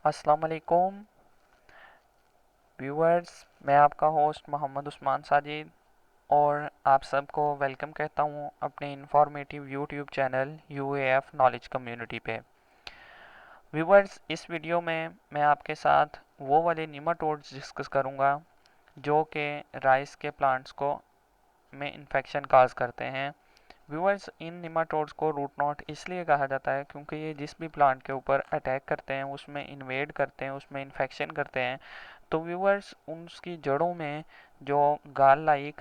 अस्सलाम वालेकुम व्यूअर्स। मैं आपका होस्ट मोहम्मद उस्मान साजिद और आप सबको वेलकम कहता हूँ अपने informative YouTube channel UAF knowledge community पे। व्यूअर्स, इस वीडियो में मैं आपके साथ वो वाले निमाटोड्स डिस्कस करूँगा जो कि राइस के प्लांट्स को में इन्फेक्शन काज करते हैं। व्यूअर्स, इन निमाटोड्स को रूट नॉट इसलिए कहा जाता है क्योंकि ये जिस भी प्लांट के ऊपर अटैक करते हैं, उसमें इन्वेड करते हैं, उसमें इन्फेक्शन करते हैं, तो व्यूअर्स उसकी जड़ों में जो गाल लाइक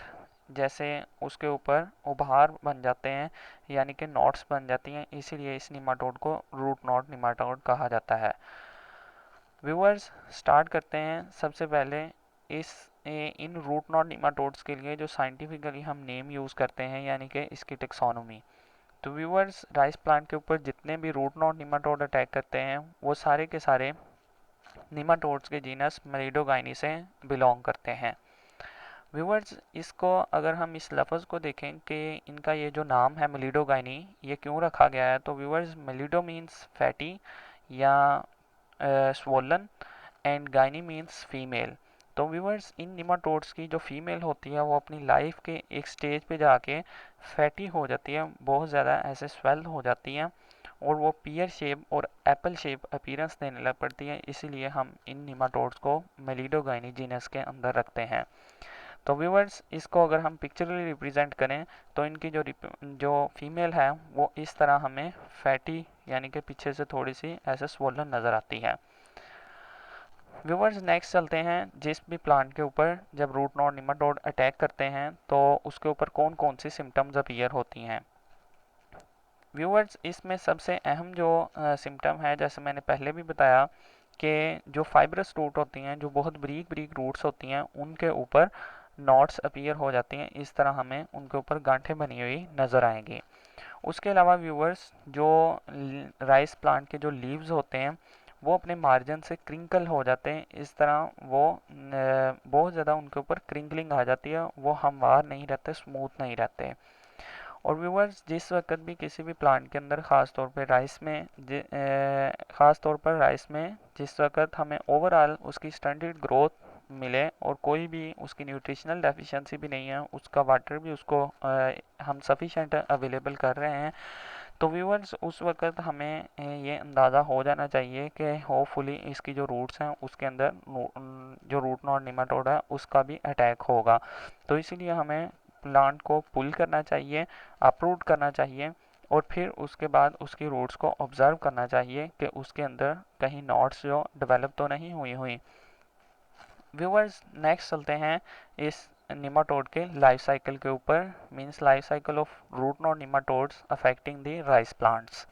जैसे उसके ऊपर उभार बन जाते हैं, यानी कि नॉट्स बन जाती हैं। इसीलिए इस निमाटोड को रूट नॉट निमाटोड कहा जाता है। व्यूअर्स, स्टार्ट करते हैं। सबसे पहले इस इन रूट नॉट निमाटोड्स के लिए जो साइंटिफिकली हम नेम यूज़ करते हैं, यानी कि इसकी टेक्सोनोमी। तो व्यूअर्स, राइस प्लांट के ऊपर जितने भी रूट नॉट निमाटोड अटैक करते हैं वो सारे के सारे निमाटोड्स के जीनस मेलिडोगाइनी से बिलोंग करते हैं। व्यूअर्स, इसको अगर हम इस लफ्ज़ को देखें कि इनका ये जो नाम है मेलिडोगाइनी, ये क्यों रखा गया है, तो व्यूअर्स मेलिडो मीन्स फैटी या swollen and gynae means female. तो व्यूअर्स, इन निमाटोड्स की जो फीमेल होती है वो अपनी लाइफ के एक स्टेज पे जाके फैटी हो जाती है, बहुत ज़्यादा ऐसे स्वेल हो जाती हैं और वो पियर शेप और एप्पल शेप अपीयरेंस देने लग पड़ती है। इसीलिए हम इन निमाटोड्स को मेलिडोगाइनी जीनस के अंदर रखते हैं। तो व्यूअर्स, इसको अगर हम पिक्चरली रिप्रेजेंट करें तो इनकी जो फीमेल है वो इस तरह हमें फैटी यानी कि पीछे से थोड़ी सी ऐसे स्वोलन नज़र आती है। व्यूअर्स, नेक्स्ट चलते हैं। जिस भी प्लांट के ऊपर जब रूट नॉट निमाटोड अटैक करते हैं तो उसके ऊपर कौन कौन सी सिम्टम्स अपीयर होती हैं। व्यूअर्स, इसमें सबसे अहम जो सिम्टम है, जैसे मैंने पहले भी बताया कि जो फाइब्रस रूट होती हैं, जो बहुत ब्रीक ब्रीक रूट्स होती हैं, उनके ऊपर नॉट्स अपीयर हो जाती हैं। इस तरह हमें उनके ऊपर गांठें बनी हुई नज़र आएंगी। उसके अलावा व्यूअर्स, जो राइस प्लांट के जो लीव्स होते हैं वो अपने मार्जिन से क्रिंकल हो जाते हैं। इस तरह वो बहुत ज़्यादा उनके ऊपर क्रिंकलिंग आ जाती है, वो हमवार नहीं रहते, स्मूथ नहीं रहते। और व्यूअर्स, जिस वक्त भी किसी भी प्लांट के अंदर ख़ास तौर पे राइस में ख़ास तौर पर राइस में जिस वक्त हमें ओवरऑल उसकी स्टैंडर्ड ग्रोथ मिले और कोई भी उसकी न्यूट्रिशनल डेफिशिएंसी भी नहीं है, उसका वाटर भी उसको हम सफिशेंट अवेलेबल कर रहे हैं, तो व्यूअर्स उस वक्त हमें ये अंदाज़ा हो जाना चाहिए कि होपफुली इसकी जो रूट्स हैं उसके अंदर जो रूट नॉट निमाटोड है उसका भी अटैक होगा। तो इसीलिए हमें प्लांट को पुल करना चाहिए, अपरूट करना चाहिए और फिर उसके बाद उसकी रूट्स को ऑब्जर्व करना चाहिए कि उसके अंदर कहीं नॉट्स जो डेवलप तो नहीं हुई हुई। व्यूअर्स, नेक्स्ट चलते हैं इस निमाटोड के लाइफ साइकिल के ऊपर, means life cycle of root knot nematodes affecting the rice plants.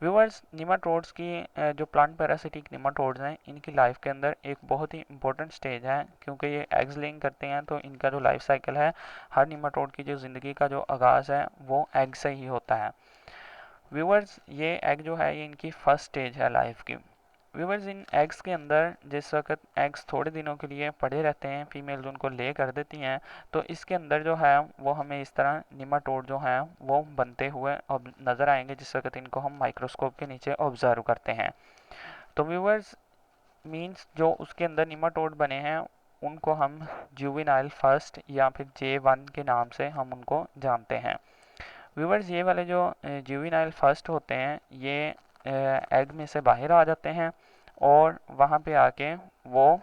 Viewers, nematodes की जो प्लांट पैरासिटिक निमाटोड्स हैं, इनकी लाइफ के अंदर एक बहुत ही इंपॉर्टेंट स्टेज है क्योंकि ये एग्स लेइंग करते हैं। तो इनका जो लाइफ साइकिल है, हर निमाटोड की जो ज़िंदगी का जो आगाज़ है वो एग से ही होता है। व्यूअर्स, ये एग जो है ये इनकी फर्स्ट स्टेज है लाइफ की। व्यूअर्स, इन एग्स के अंदर जिस वक्त एग्स थोड़े दिनों के लिए पड़े रहते हैं, फीमेल्स उनको ले कर देती हैं, तो इसके अंदर जो है वो हमें इस तरह निमाटोड जो हैं वो बनते हुए अब नज़र आएंगे जिस वक्त इनको हम माइक्रोस्कोप के नीचे ऑब्जर्व करते हैं। तो व्यूअर्स, मीन्स जो उसके अंदर निमाटोड बने हैं उनको हम जुवेनाइल फर्स्ट या फिर J1 के नाम से हम उनको जानते हैं। व्यूअर्स, ये वाले जो जुवेनाइल फर्स्ट होते हैं ये एग में से बाहर आ जाते हैं और वहाँ पे आके वो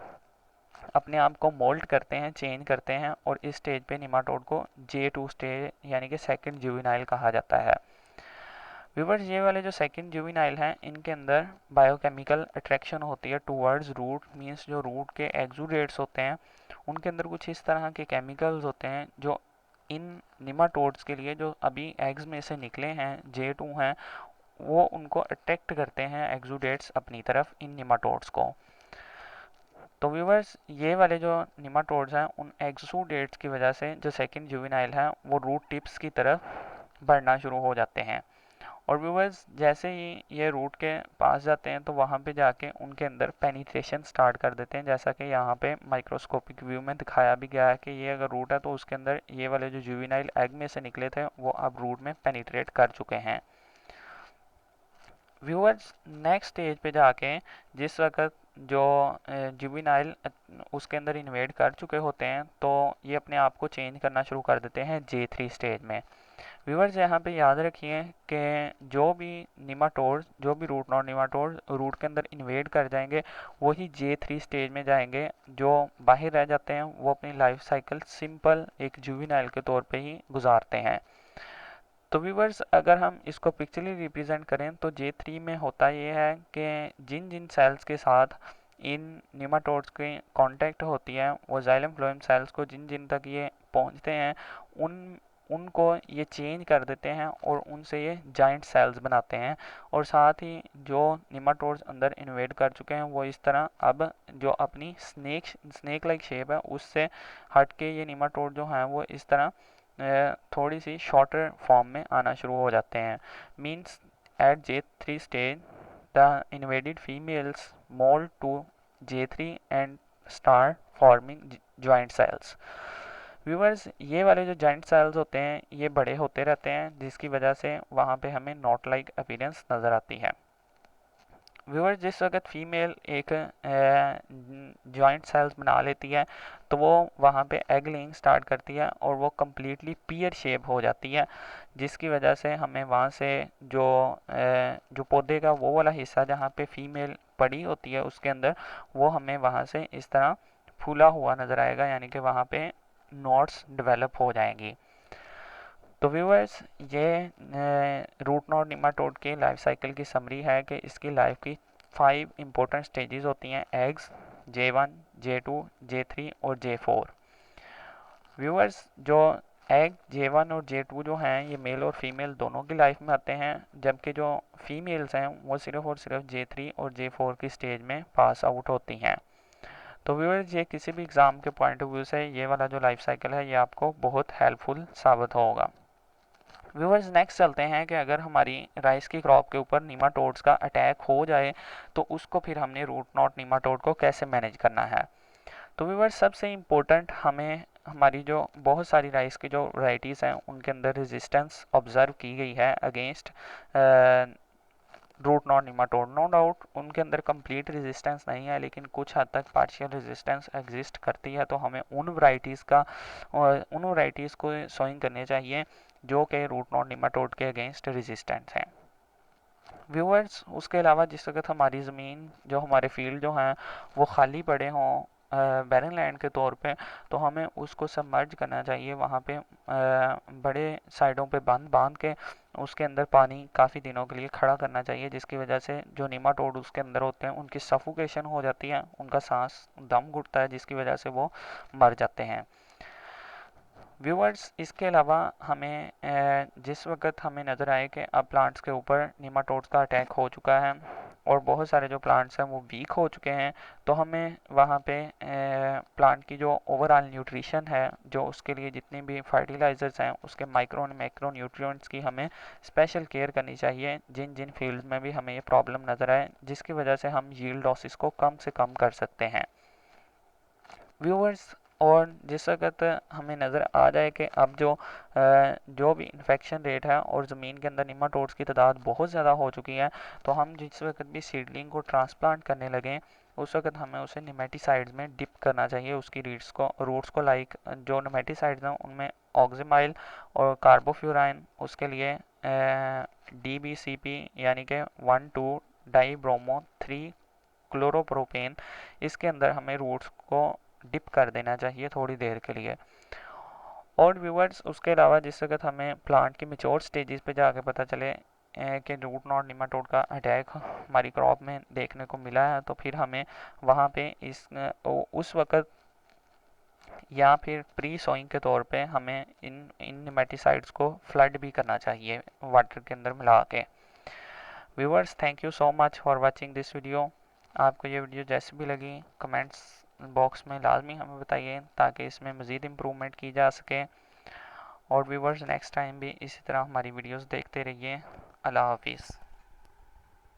अपने आप को मोल्ड करते हैं, चेंज करते हैं और इस स्टेज पे निमाटोड को J2 स्टेज यानी कि सेकंड जुवेनाइल कहा जाता है। व्यूअर्स, ये वाले जो सेकंड जुवेनाइल हैं इनके अंदर बायोकेमिकल अट्रैक्शन होती है टूवर्ड्स रूट, मींस जो रूट के एक्सुडेट्स होते हैं उनके अंदर कुछ इस तरह के केमिकल्स होते हैं जो इन निमाटोड्स के लिए जो अभी एग्स में से निकले हैं J2 हैं, वो उनको अट्रैक्ट करते हैं एक्सुडेट्स अपनी तरफ, इन निमाटोड्स को। तो व्यूवर्स, ये वाले जो निमाटोड्स हैं उन एक्सुडेट्स की वजह से जो सेकंड जुवेनाइल है वो रूट टिप्स की तरफ बढ़ना शुरू हो जाते हैं। और व्यूवर्स, जैसे ही ये रूट के पास जाते हैं तो वहाँ पे जाके उनके अंदर पेनिट्रेशन स्टार्ट कर देते हैं, जैसा कि यहाँ पे माइक्रोस्कोपिक व्यू में दिखाया भी गया है कि ये अगर रूट है तो उसके अंदर ये वाले जो जुवेनाइल एग में से निकले थे वो अब रूट में पेनिट्रेट कर चुके हैं। व्यूअर्स नेक्स्ट स्टेज पे जाके जिस वक्त जो जुवेनाइल उसके अंदर इन्वेड कर चुके होते हैं तो ये अपने आप को चेंज करना शुरू कर देते हैं J3 स्टेज में। व्यूअर्स यहाँ पे याद रखिए कि जो भी निमाटोड्स, जो भी रूट नॉट निमाटोड्स रूट के अंदर इन्वेड कर जाएंगे वही J3 स्टेज में जाएंगे। जो बाहर रह जाते हैं वो अपनी लाइफ साइकिल सिंपल एक जुवेनाइल के तौर पे ही गुजारते हैं। तो व्यूवर्स अगर हम इसको पिक्चरली रिप्रेजेंट करें तो J3 में होता ये है कि जिन जिन सेल्स के साथ इन निमाटोड्स की कांटेक्ट होती है वो जाइलम फ्लोएम सेल्स को जिन जिन तक ये पहुंचते हैं उनको ये चेंज कर देते हैं और उनसे ये जाइंट सेल्स बनाते हैं। और साथ ही जो निमाटोड्स अंदर इन्वेड कर चुके हैं वो इस तरह अब जो अपनी स्नेक लाइक शेप है उससे हट के ये निमाटोड जो हैं वो इस तरह थोड़ी सी शॉर्टर फॉर्म में आना शुरू हो जाते हैं। Means at J3 stage the invaded females moult to J3 and start forming giant cells. Viewers ये वाले जो जॉइंट सेल्स होते हैं ये बड़े होते रहते हैं जिसकी वजह से वहाँ पे हमें नॉट लाइक अपीयरेंस नज़र आती है। व्यूअर्स जिस वक्त फीमेल एक जॉइंट सेल्स बना लेती है तो वो वहाँ पे एग लेइंग स्टार्ट करती है और वो कम्प्लीटली पीयर शेप हो जाती है जिसकी वजह से हमें वहाँ से जो पौधे का वो वाला हिस्सा जहाँ पे फीमेल पड़ी होती है उसके अंदर वो हमें वहाँ से इस तरह फूला हुआ नज़र आएगा, यानी कि वहाँ पे नॉट्स डेवलप हो जाएंगी। तो व्यूअर्स ये रूट नॉट निमाटोड के लाइफ साइकिल की समरी है कि इसकी लाइफ की 5 इंपॉर्टेंट स्टेजेस होती हैं: एग्स, J1, J2, J3 और J4। व्यूअर्स जो एग J1 और J2 जो हैं ये मेल और फीमेल दोनों की लाइफ में आते हैं, जबकि जो फीमेल्स हैं वो सिर्फ और सिर्फ J3 और J4 की स्टेज में पास आउट होती हैं। तो व्यूअर्स ये किसी भी एग्ज़ाम के पॉइंट ऑफ व्यू से ये वाला जो लाइफ साइकिल है ये आपको बहुत हेल्पफुल साबित होगा। व्यूवर्स नेक्स्ट चलते हैं कि अगर हमारी राइस की क्रॉप के ऊपर नीमाटोड्स का अटैक हो जाए तो उसको फिर हमने रूट नॉट नीमाटोड को कैसे मैनेज करना है। तो व्यूवर्स सबसे इम्पोर्टेंट हमें हमारी जो बहुत सारी राइस की जो वैरायटीज़ हैं उनके अंदर रेजिस्टेंस ऑब्जर्व की गई है against root knot nematode. No doubt उनके अंदर कंप्लीट रेजिस्टेंस नहीं है लेकिन कुछ हद तक पार्शियल रेजिस्टेंस एग्जिस्ट करती है, तो हमें उन वैरायटीज़ को सोइंग करने चाहिए जो कि रूट नॉट निमाटोड के अगेंस्ट रेजिस्टेंट हैं। व्यूअर्स उसके अलावा जिस वक्त हमारी ज़मीन जो हमारे फील्ड जो हैं वो खाली पड़े हों बैरन लैंड के तौर पे, तो हमें उसको सबमर्ज करना चाहिए। वहाँ पे बड़े साइडों पे बांध के उसके अंदर पानी काफ़ी दिनों के लिए खड़ा करना चाहिए, जिसकी वजह से जो निमाटोड उसके अंदर होते हैं उनकी सफोकेशन हो जाती है, उनका सांस दम घुटता है जिसकी वजह से वो मर जाते हैं। व्यूअर्स इसके अलावा हमें जिस वक्त हमें नज़र आए कि अब प्लांट्स के ऊपर निमाटोड्स का अटैक हो चुका है और बहुत सारे जो प्लांट्स हैं वो वीक हो चुके हैं, तो हमें वहाँ पे प्लांट की जो ओवरऑल न्यूट्रिशन है, जो उसके लिए जितने भी फर्टिलाइजर्स हैं उसके माइक्रो और मैक्रो न्यूट्रिएंट्स की हमें स्पेशल केयर करनी चाहिए जिन जिन फील्ड में भी हमें ये प्रॉब्लम नज़र आए, जिसकी वजह से हम यील्ड लॉसेस को कम से कम कर सकते हैं। व्यूअर्स और जिस वक्त हमें नज़र आ जाए कि अब जो भी इन्फेक्शन रेट है और ज़मीन के अंदर निमाटोड्स की तादाद बहुत ज़्यादा हो चुकी है, तो हम जिस वक्त भी सीडलिंग को ट्रांसप्लांट करने लगें उस वक्त हमें उसे नेमेटिसाइड्स में डिप करना चाहिए, उसकी रूट्स को लाइक जो नेमेटिसाइड्स हैं उनमें ऑक्सीमाइल और कार्बोफ्यूराइन, उसके लिए DBCP यानी कि 1,2 डाईब्रोमो 3 क्लोरोप्रोपेन, इसके अंदर हमें रूट्स को डिप कर देना चाहिए थोड़ी देर के लिए। और व्यूअर्स उसके अलावा जिस वक्त हमें प्लांट की मेच्योर स्टेजेस पे जाके पता चले कि रूट नॉट निमाटोड का अटैक हमारी क्रॉप में देखने को मिला है, तो फिर हमें वहाँ पे उस वक्त या फिर प्री सोइंग के तौर पे हमें इन नेमेटिसाइड्स को फ्लड भी करना चाहिए वाटर के अंदर मिला के। Viewers thank you so much for watching this video. आपको ये वीडियो जैसी भी लगी कमेंट्स बॉक्स में लाजमी हमें बताइए ताकि इसमें मज़ीद इम्प्रूवमेंट की जा सके। और व्यूअर्स नेक्स्ट टाइम भी इसी तरह हमारी वीडियोस देखते रहिए। अल्लाह हाफिज़।